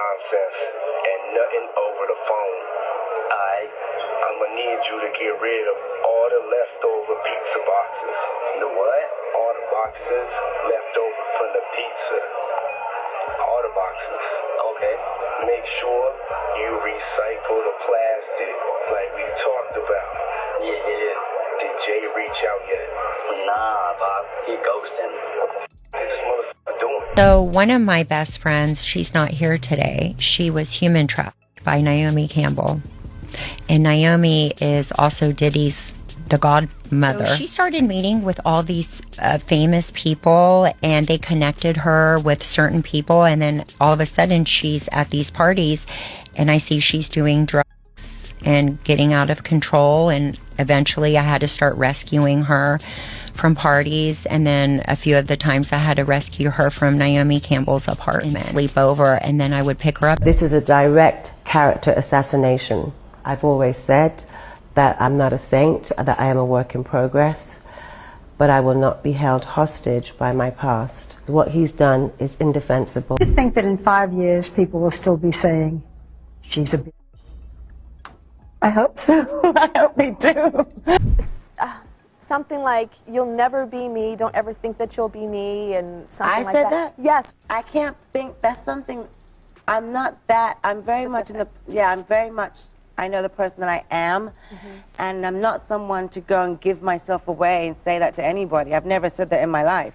nonsense and nothing over the phone. I'm gonna need you to get rid of all the leftover pizza boxes. The what? All the boxes left over from the pizza. All the boxes. Okay. Make sure you recycle the plastic like we talked about. Yeah. Did Jay reach out yet? Nah, Bob. He ghosting. This motherfucker doing. So one of my best friends, she's not here today. She was human trafficked by Naomi Campbell. And Naomi is also Diddy's the godmother. So she started meeting with all these famous people, and they connected her with certain people. And then all of a sudden she's at these parties, and I see she's doing drugs and getting out of control. And eventually I had to start rescuing her from parties. And then a few of the times I had to rescue her from Naomi Campbell's apartment, sleep over, and then I would pick her up. This is a direct character assassination. I've always said that I'm not a saint, that I am a work in progress, but I will not be held hostage by my past. What he's done is indefensible. I think that in 5 years people will still be saying, she's a bitch. I hope so. I hope we do. Something like, you'll never be me, don't ever think that you'll be me, and something like that. I said that? Yes. I can't think, that's something, I'm not that, I'm very much in the, I'm very much, I know the person that I am, and I'm not someone to go and give myself away and say that to anybody. I've never said that in my life.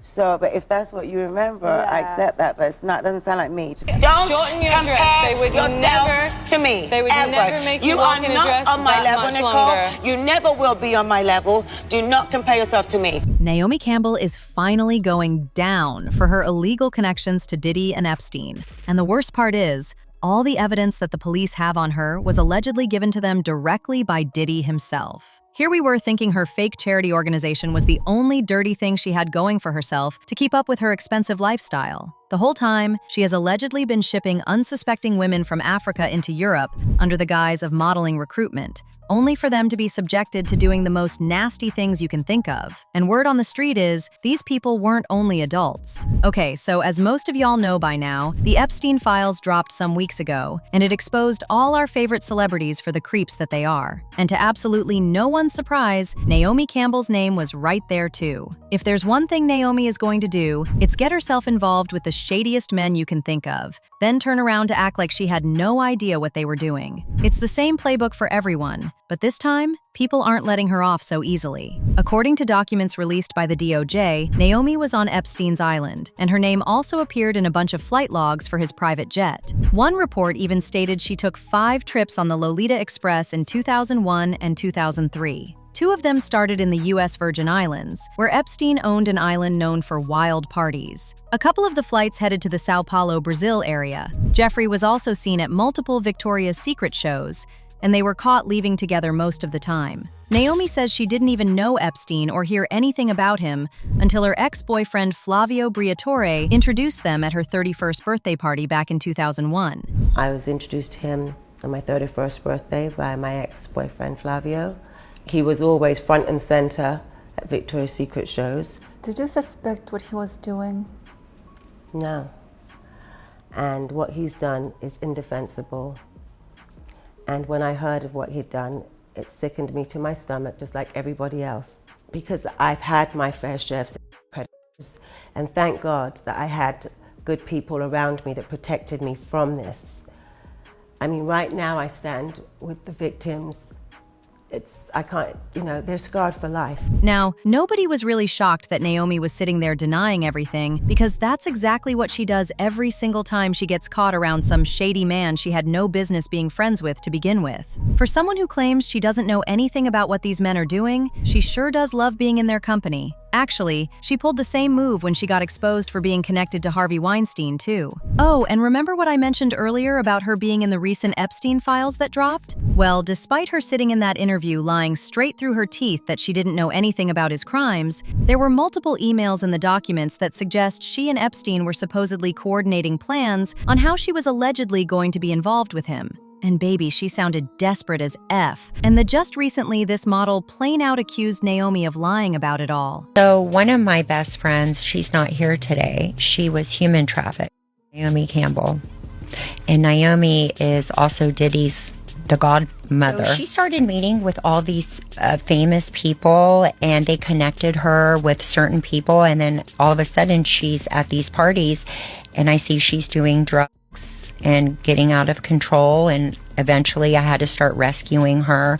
So, but if that's what you remember, I accept that, but it's not, doesn't sound like me. Don't shorten your dress. They would never to me. They would never make you walk in a dress not on my that level, much Nicole. longer. You never will be on my level. Do not compare yourself to me. Naomi Campbell is finally going down for her illegal connections to Diddy and Epstein. And the worst part is, all the evidence that the police have on her was allegedly given to them directly by Diddy himself. Here we were thinking her fake charity organization was the only dirty thing she had going for herself to keep up with her expensive lifestyle. The whole time, she has allegedly been shipping unsuspecting women from Africa into Europe under the guise of modeling recruitment, only for them to be subjected to doing the most nasty things you can think of. And word on the street is, these people weren't only adults. Okay, so as most of y'all know by now, the Epstein files dropped some weeks ago, and it exposed all our favorite celebrities for the creeps that they are. And to absolutely no one's surprise, Naomi Campbell's name was right there too. If there's one thing Naomi is going to do, it's get herself involved with the shadiest men you can think of, then turn around to act like she had no idea what they were doing. It's the same playbook for everyone, but this time, people aren't letting her off so easily. According to documents released by the DOJ, Naomi was on Epstein's island, and her name also appeared in a bunch of flight logs for his private jet. One report even stated she took 5 trips on the Lolita Express in 2001 and 2003. 2 of them started in the U.S. Virgin Islands, where Epstein owned an island known for wild parties. A couple of the flights headed to the Sao Paulo, Brazil area. Jeffrey was also seen at multiple Victoria's Secret shows, and they were caught leaving together most of the time. Naomi says she didn't even know Epstein or hear anything about him until her ex-boyfriend Flavio Briatore introduced them at her 31st birthday party back in 2001. I was introduced to him on my 31st birthday by my ex-boyfriend Flavio. He was always front and center at Victoria's Secret shows. Did you suspect what he was doing? No. And what he's done is indefensible. And when I heard of what he'd done, it sickened me to my stomach, just like everybody else. Because I've had my fair share of predators, and thank God that I had good people around me that protected me from this. I mean, right now I stand with the victims. I can't, they're scarred for life. Now, nobody was really shocked that Naomi was sitting there denying everything, because that's exactly what she does every single time she gets caught around some shady man she had no business being friends with to begin with. For someone who claims she doesn't know anything about what these men are doing, she sure does love being in their company. Actually, she pulled the same move when she got exposed for being connected to Harvey Weinstein, too. Oh, and remember what I mentioned earlier about her being in the recent Epstein files that dropped? Well, despite her sitting in that interview lying straight through her teeth that she didn't know anything about his crimes, there were multiple emails in the documents that suggest she and Epstein were supposedly coordinating plans on how she was allegedly going to be involved with him. And baby, she sounded desperate as F. And just recently, this model plain out accused Naomi of lying about it all. So one of my best friends, she's not here today. She was human trafficked, Naomi Campbell. And Naomi is also Diddy's the godmother. So she started meeting with all these famous people, and they connected her with certain people. And then all of a sudden she's at these parties, and I see she's doing drugs and getting out of control. And eventually I had to start rescuing her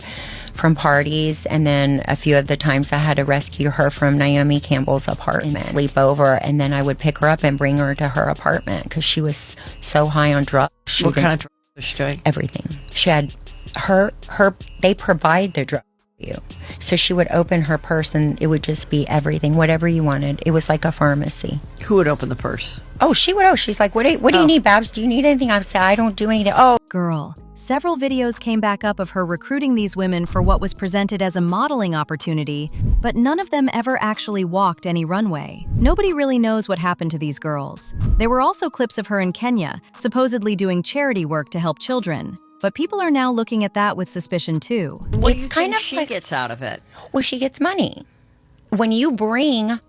from parties. And then a few of the times I had to rescue her from Naomi Campbell's apartment, sleep over. And then I would pick her up and bring her to her apartment because she was so high on drugs. What kind of drugs was she doing? Everything. She had they provide the drug for you. So she would open her purse and it would just be everything, whatever you wanted. It was like a pharmacy. Who would open the purse? Oh, she would. Oh, she's like, what do you need, Babs? Do you need anything? I would say, I don't do anything. Oh. Girl. Several videos came back up of her recruiting these women for what was presented as a modeling opportunity, but none of them ever actually walked any runway. Nobody really knows what happened to these girls. There were also clips of her in Kenya, supposedly doing charity work to help children. But people are now looking at that with suspicion too. What do you think she gets out of it? Well, she gets money. When you bring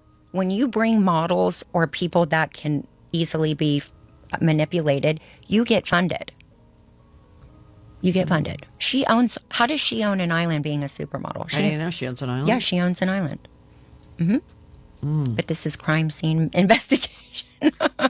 models or people that can easily be manipulated, you get funded. You get funded. How does she own an island being a supermodel? I didn't know she owns an island. Yeah, she owns an island. But this is crime scene investigation.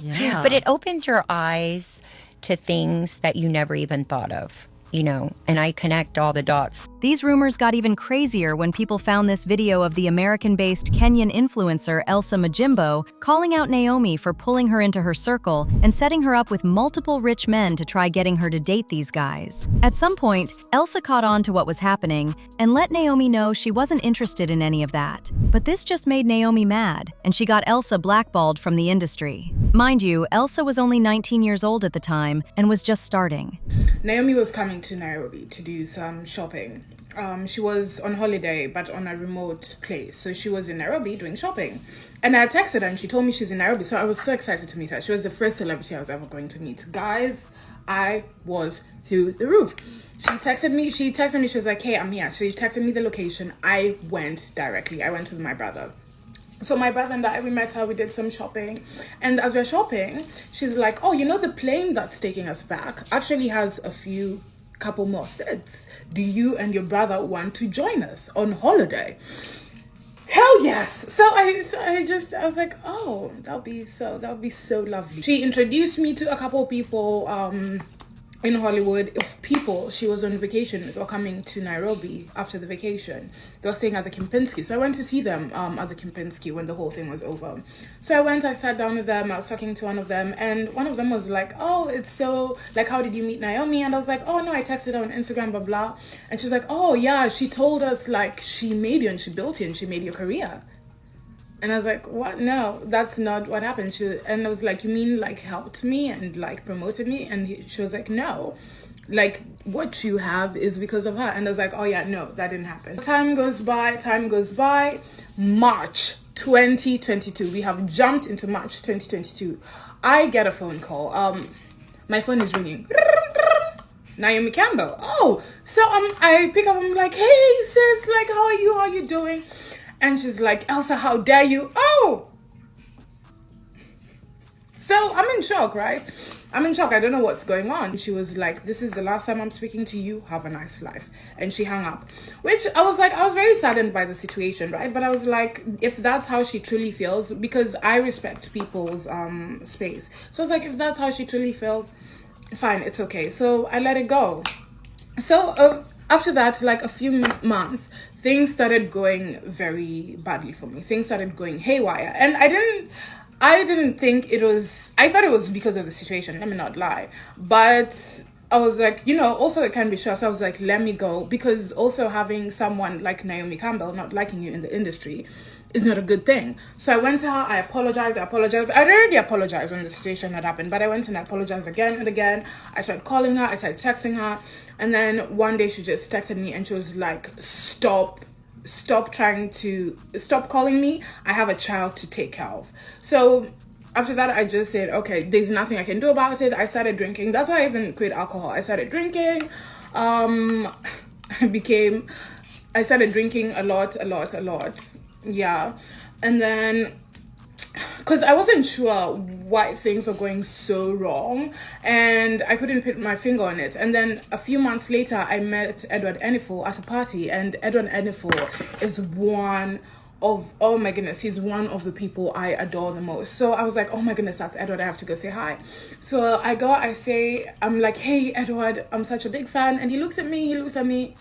Yeah. But it opens your eyes to things that you never even thought of, and I connect all the dots. These rumors got even crazier when people found this video of the American-based Kenyan influencer Elsa Majimbo calling out Naomi for pulling her into her circle and setting her up with multiple rich men to try getting her to date these guys. At some point, Elsa caught on to what was happening and let Naomi know she wasn't interested in any of that. But this just made Naomi mad, and she got Elsa blackballed from the industry. Mind you, Elsa was only 19 years old at the time and was just starting. Naomi was coming to Nairobi to do some shopping. She was on holiday, but on a remote place. So she was in Nairobi doing shopping. And I texted her and she told me she's in Nairobi. So I was so excited to meet her. She was the first celebrity I was ever going to meet. Guys, I was through the roof. She texted me, she was like, hey, I'm here. She texted me the location. I went directly. I went with my brother. So my brother and I, we met her, we did some shopping. And as we're shopping, she's like, oh, the plane that's taking us back actually has a couple more seats. Do you and your brother want to join us on holiday? Hell yes. So I was like, oh, that would be so lovely. She introduced me to a couple of people in Hollywood. She was on vacation, were coming to Nairobi after the vacation. They were staying at the Kempinski. So I went to see them at the Kempinski when the whole thing was over. So I sat down with them, I was talking to one of them, and one of them was like, oh, it's so, like, how did you meet Naomi? And I was like, oh, no, I texted her on Instagram, blah, blah. And she was like, oh, yeah, she told us, like, she made you and she built you and she made your career. And I was like, what? No, that's not what happened. And I was like, you mean like helped me and like promoted me? And she was like, no, like what you have is because of her. And I was like, oh yeah, no, that didn't happen. Time goes by. March 2022. We have jumped into March 2022. I get a phone call. My phone is ringing. Naomi Campbell. Oh, so I pick up. I'm like, hey sis, like how are you? How are you doing? And she's like, Elsa, how dare you? Oh! So I'm in shock, right? I'm in shock. I don't know what's going on. She was like, this is the last time I'm speaking to you. Have a nice life. And she hung up. Which I was very saddened by the situation, right? But I was like, if that's how she truly feels, because I respect people's space. So I was like, if that's how she truly feels, fine, it's okay. So I let it go. So after that, like a few months, things started going very badly for me. Things started going haywire. And I didn't think it was, I thought it was because of the situation, let me not lie. But I was like, also it can be stress. So I was like, let me go. Because also having someone like Naomi Campbell not liking you in the industry is not a good thing. So I went to her, I apologized. I'd already apologized when the situation had happened, but I went and I apologized again and again. I started calling her, I started texting her. And then one day she just texted me and she was like, stop calling me. I have a child to take care of. So after that, I just said, okay, there's nothing I can do about it. I started drinking. That's why I even quit alcohol. I started drinking. I started drinking a lot. Yeah. And then because I wasn't sure why things were going so wrong, and I couldn't put my finger on it. And then a few months later, I met Edward Enninful at a party, and Edward Enninful is one of, oh my goodness, he's one of the people I adore the most. So I was like, oh my goodness, that's Edward, I have to go say hi. So I'm like, hey Edward, I'm such a big fan. And he looks at me,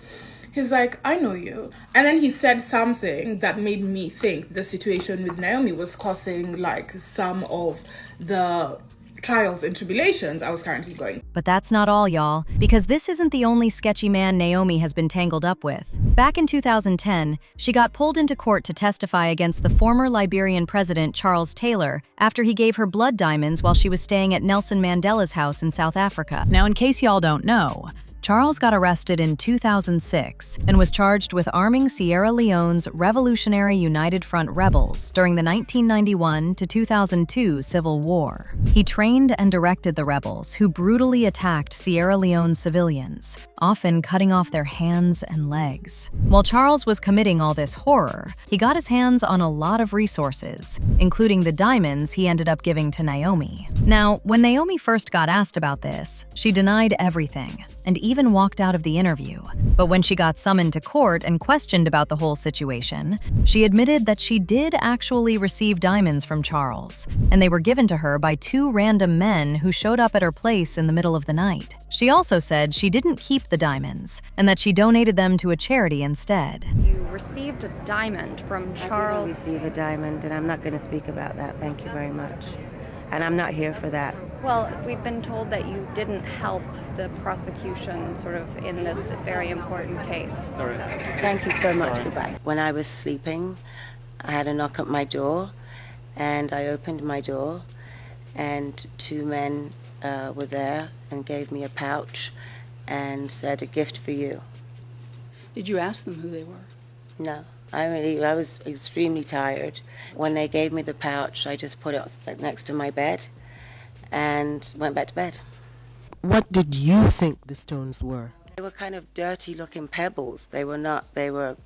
he's like, I know you. And then he said something that made me think the situation with Naomi was causing like some of the trials and tribulations I was currently going. But that's not all, y'all, because this isn't the only sketchy man Naomi has been tangled up with. Back in 2010, she got pulled into court to testify against the former Liberian president Charles Taylor after he gave her blood diamonds while she was staying at Nelson Mandela's house in South Africa. Now, in case y'all don't know, Charles got arrested in 2006 and was charged with arming Sierra Leone's Revolutionary United Front rebels during the 1991 to 2002 Civil War. He trained and directed the rebels who brutally attacked Sierra Leone civilians, often cutting off their hands and legs. While Charles was committing all this horror, he got his hands on a lot of resources, including the diamonds he ended up giving to Naomi. Now, when Naomi first got asked about this, she denied everything and even walked out of the interview. But when she got summoned to court and questioned about the whole situation, she admitted that she did actually receive diamonds from Charles, and they were given to her by two random men who showed up at her place in the middle of the night. She also said she didn't keep the diamonds, and that she donated them to a charity instead. You received a diamond from Charles. I didn't receive a diamond, and I'm not going to speak about that. Thank you very much. And I'm not here for that. Well, we've been told that you didn't help the prosecution sort of in this very important case. Sorry. Thank you so much. Goodbye. When I was sleeping, I had a knock at my door, and I opened my door, and two men were there and gave me a pouch and said, "A gift for you." Did you ask them who they were? No. I was extremely tired. When they gave me the pouch, I just put it next to my bed and went back to bed. What did you think the stones were? They were kind of dirty-looking pebbles. They were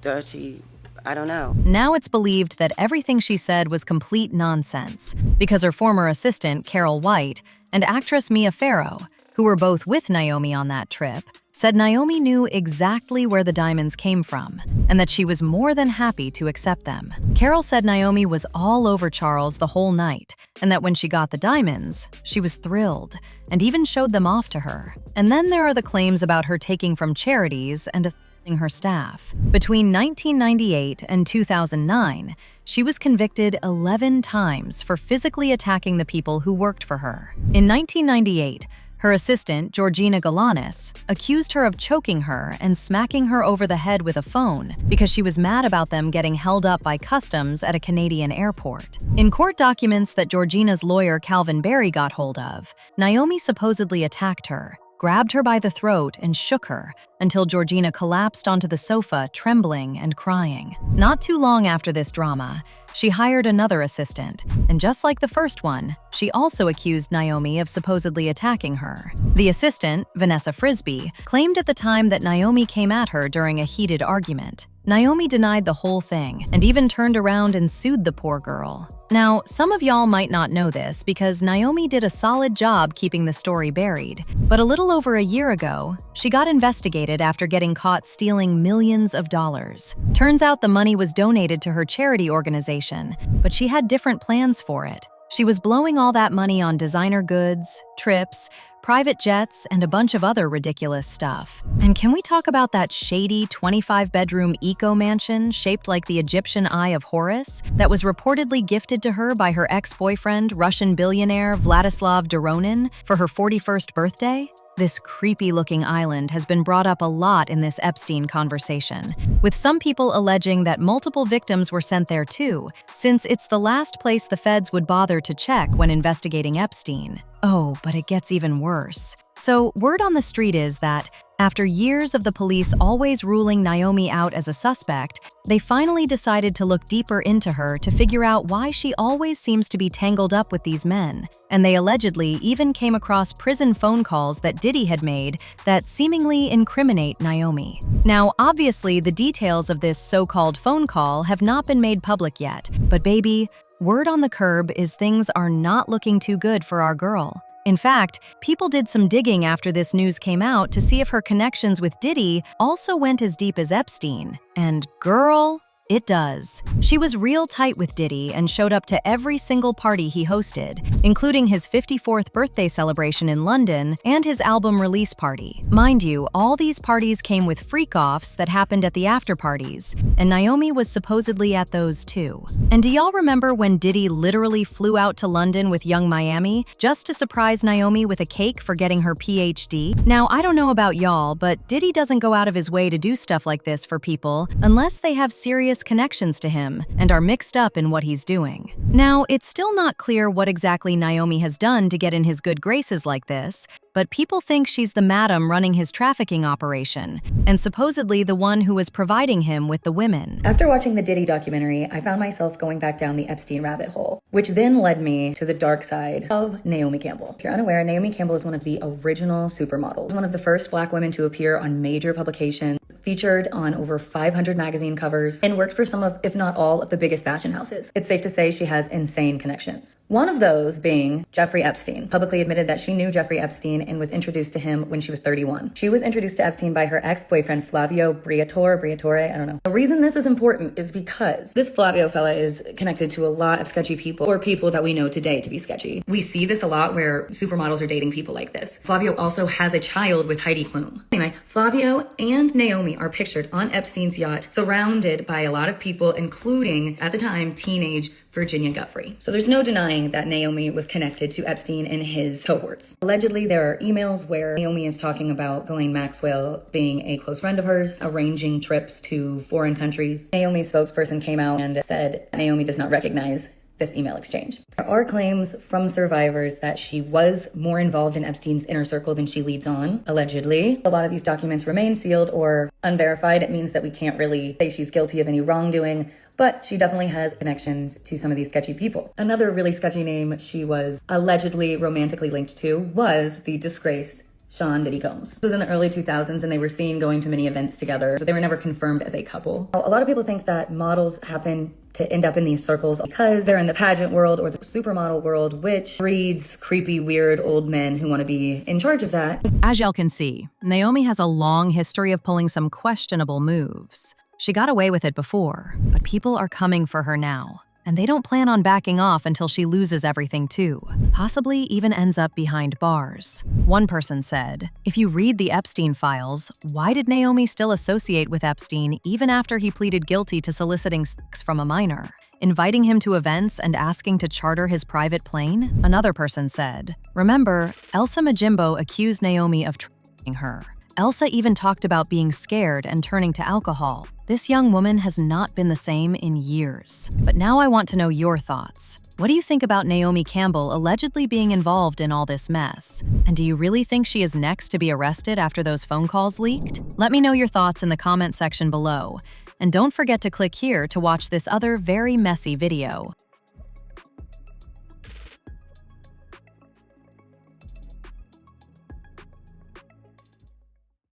dirty, I don't know. Now it's believed that everything she said was complete nonsense, because her former assistant, Carol White, and actress Mia Farrow, who were both with Naomi on that trip, said Naomi knew exactly where the diamonds came from, and that she was more than happy to accept them. Carol said Naomi was all over Charles the whole night, and that when she got the diamonds, she was thrilled, and even showed them off to her. And then there are the claims about her taking from charities and assisting her staff. Between 1998 and 2009, she was convicted 11 times for physically attacking the people who worked for her. In 1998, her assistant, Georgina Galanis, accused her of choking her and smacking her over the head with a phone because she was mad about them getting held up by customs at a Canadian airport. In court documents that Georgina's lawyer Calvin Barry got hold of, Naomi supposedly attacked her, grabbed her by the throat, and shook her until Georgina collapsed onto the sofa, trembling and crying. Not too long after this drama, she hired another assistant, and just like the first one, she also accused Naomi of supposedly attacking her. The assistant, Vanessa Frisbee, claimed at the time that Naomi came at her during a heated argument. Naomi denied the whole thing and even turned around and sued the poor girl. Now, some of y'all might not know this because Naomi did a solid job keeping the story buried, but a little over a year ago, she got investigated after getting caught stealing millions of dollars. Turns out the money was donated to her charity organization, but she had different plans for it. She was blowing all that money on designer goods, trips, private jets, and a bunch of other ridiculous stuff. And can we talk about that shady 25-bedroom eco-mansion shaped like the Egyptian Eye of Horus that was reportedly gifted to her by her ex-boyfriend, Russian billionaire Vladislav Doronin, for her 41st birthday? This creepy-looking island has been brought up a lot in this Epstein conversation, with some people alleging that multiple victims were sent there too, since it's the last place the feds would bother to check when investigating Epstein. Oh, but it gets even worse. So, word on the street is that After years of the police always ruling Naomi out as a suspect, they finally decided to look deeper into her to figure out why she always seems to be tangled up with these men. And they allegedly even came across prison phone calls that Diddy had made that seemingly incriminate Naomi. Now, obviously, the details of this so-called phone call have not been made public yet, but baby, word on the curb is things are not looking too good for our girl. In fact, people did some digging after this news came out to see if her connections with Diddy also went as deep as Epstein. And girl, it does. She was real tight with Diddy and showed up to every single party he hosted, including his 54th birthday celebration in London and his album release party. Mind you, all these parties came with freak-offs that happened at the after-parties, and Naomi was supposedly at those too. And do y'all remember when Diddy literally flew out to London with Young Miami just to surprise Naomi with a cake for getting her PhD? Now, I don't know about y'all, but Diddy doesn't go out of his way to do stuff like this for people unless they have serious connections to him and are mixed up in what he's doing. Now, it's still not clear what exactly Naomi has done to get in his good graces like this, but people think she's the madam running his trafficking operation, and supposedly the one who is providing him with the women. After watching the Diddy documentary, I found myself going back down the Epstein rabbit hole, which then led me to the dark side of Naomi Campbell. If you're unaware, Naomi Campbell is one of the original supermodels, one of the first Black women to appear on major publications, featured on over 500 magazine covers, and worked for some of, if not all, of the biggest fashion houses. It's safe to say she has insane connections. One of those being Jeffrey Epstein, publicly admitted that she knew Jeffrey Epstein and was introduced to him when she was 31. She was introduced to Epstein by her ex-boyfriend Flavio Briatore, I don't know. The reason this is important is because this Flavio fella is connected to a lot of sketchy people, or people that we know today to be sketchy. We see this a lot where supermodels are dating people like this. Flavio also has a child with Heidi Klum. Anyway, Flavio and Naomi are pictured on Epstein's yacht, surrounded by a lot of people, including, at the time, teenage Virginia Giuffre. So there's no denying that Naomi was connected to Epstein and his cohorts. Allegedly, there are emails where Naomi is talking about Ghislaine Maxwell being a close friend of hers, arranging trips to foreign countries. Naomi's spokesperson came out and said Naomi does not recognize this email exchange. There are claims from survivors that she was more involved in Epstein's inner circle than she leads on, allegedly. A lot of these documents remain sealed or unverified. It means that we can't really say she's guilty of any wrongdoing, but she definitely has connections to some of these sketchy people. Another really sketchy name she was allegedly romantically linked to was the disgraced Sean Diddy Combs. This was in the early 2000s and they were seen going to many events together, but they were never confirmed as a couple. A lot of people think that models happen to end up in these circles because they're in the pageant world or the supermodel world, which breeds creepy, weird old men who want to be in charge of that. As y'all can see, Naomi has a long history of pulling some questionable moves. She got away with it before, but people are coming for her now. And they don't plan on backing off until she loses everything too, possibly even ends up behind bars. One person said, if you read the Epstein files, why did Naomi still associate with Epstein even after he pleaded guilty to soliciting sex from a minor, inviting him to events and asking to charter his private plane? Another person said, remember, Elsa Majimbo accused Naomi of trafficking her. Elsa even talked about being scared and turning to alcohol. This young woman has not been the same in years. But now I want to know your thoughts. What do you think about Naomi Campbell allegedly being involved in all this mess? And do you really think she is next to be arrested after those phone calls leaked? Let me know your thoughts in the comment section below. And don't forget to click here to watch this other very messy video.